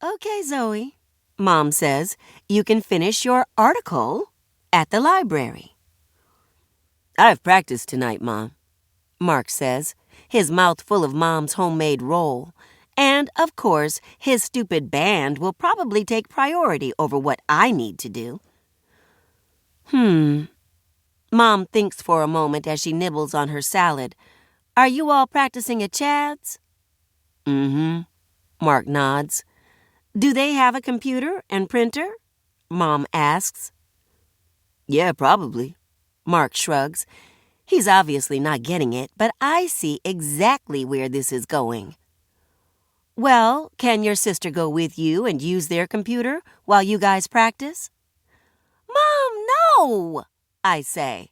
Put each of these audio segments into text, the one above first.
Okay, Zoe, Mom says, you can finish your article at the library. I've practiced tonight, Mom, Mark says, his mouth full of Mom's homemade roll. And, of course, his stupid band will probably take priority over what I need to do. Mom thinks for a moment as she nibbles on her salad. Are you all practicing at Chad's? Mm-hmm, Mark nods. Do they have a computer and printer? Mom asks. Yeah, probably. Mark shrugs. He's obviously not getting it, but I see exactly where this is going. Well, can your sister go with you and use their computer while you guys practice? Mom, no, I say.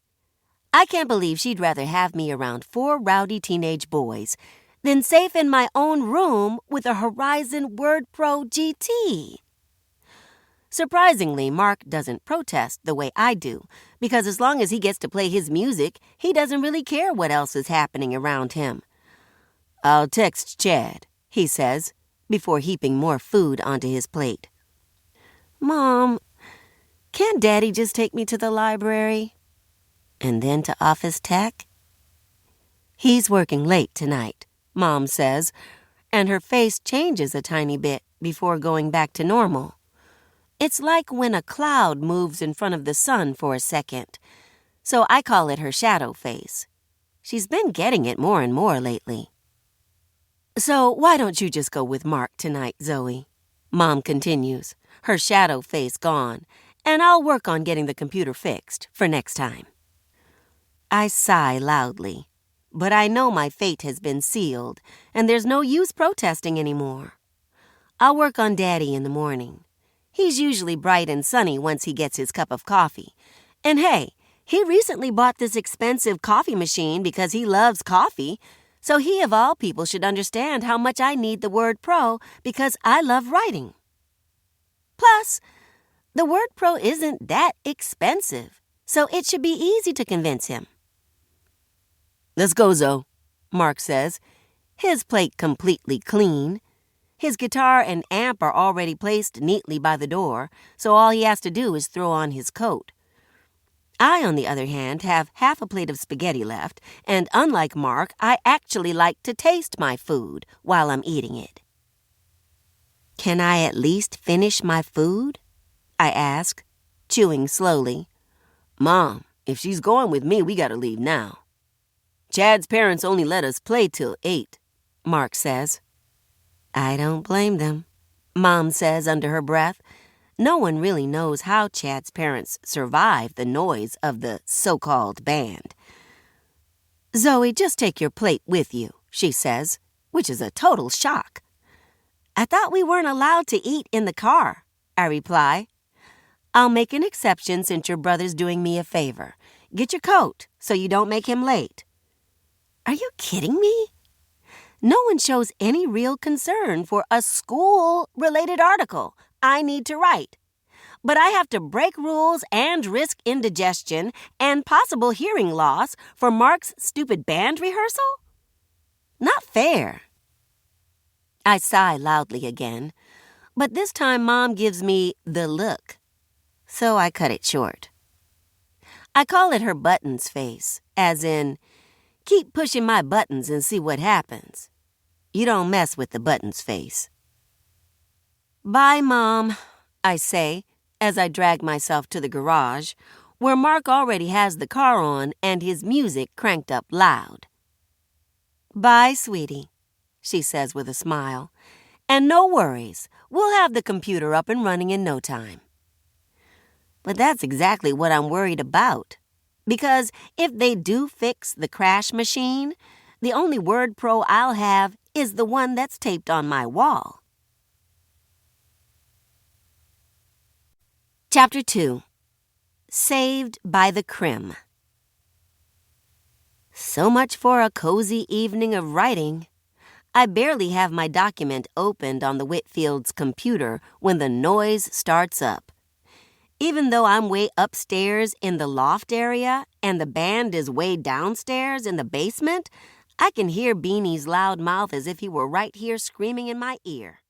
I can't believe she'd rather have me around 4 rowdy teenage boys than safe in my own room with a Horizon Word Pro GT. Surprisingly, Mark doesn't protest the way I do, because as long as he gets to play his music, he doesn't really care what else is happening around him. I'll text Chad, he says, before heaping more food onto his plate. Mom, can't Daddy just take me to the library? And then to office tech? He's working late tonight, Mom says, and her face changes a tiny bit before going back to normal. It's like when a cloud moves in front of the sun for a second, so I call it her shadow face. She's been getting it more and more lately. So why don't you just go with Mark tonight, Zoe? Mom continues, her shadow face gone, and I'll work on getting the computer fixed for next time. I sigh loudly, but I know my fate has been sealed, and there's no use protesting anymore. I'll work on Daddy in the morning. He's usually bright and sunny once he gets his cup of coffee. And hey, he recently bought this expensive coffee machine because he loves coffee, so he of all people should understand how much I need the Word Pro because I love writing. Plus, the Word Pro isn't that expensive, so it should be easy to convince him. Let's go, Zoe, Mark says, his plate completely clean. His guitar and amp are already placed neatly by the door, so all he has to do is throw on his coat. I, on the other hand, have half a plate of spaghetti left, and unlike Mark, I actually like to taste my food while I'm eating it. Can I at least finish my food? I ask, chewing slowly. Mom, if she's going with me, we gotta leave now. Chad's parents only let us play till 8, Mark says. I don't blame them, Mom says under her breath. No one really knows how Chad's parents survive the noise of the so-called band. Zoe, just take your plate with you, she says, which is a total shock. I thought we weren't allowed to eat in the car, I reply. I'll make an exception since your brother's doing me a favor. Get your coat so you don't make him late. Are you kidding me? No one shows any real concern for a school-related article I need to write. But I have to break rules and risk indigestion and possible hearing loss for Mark's stupid band rehearsal? Not fair. I sigh loudly again, but this time Mom gives me the look, so I cut it short. I call it her buttons face, as in, keep pushing my buttons and see what happens. You don't mess with the buttons face. Bye, Mom, I say, as I drag myself to the garage, where Mark already has the car on and his music cranked up loud. Bye, sweetie, she says with a smile. And no worries, we'll have the computer up and running in no time. But that's exactly what I'm worried about. Because if they do fix the crash machine, the only Word Pro I'll have is the one that's taped on my wall. Chapter 2. Saved by the Crim. So much for a cozy evening of writing. I barely have my document opened on the Whitfield's computer when the noise starts up. Even though I'm way upstairs in the loft area and the band is way downstairs in the basement, I can hear Beanie's loud mouth as if he were right here screaming in my ear.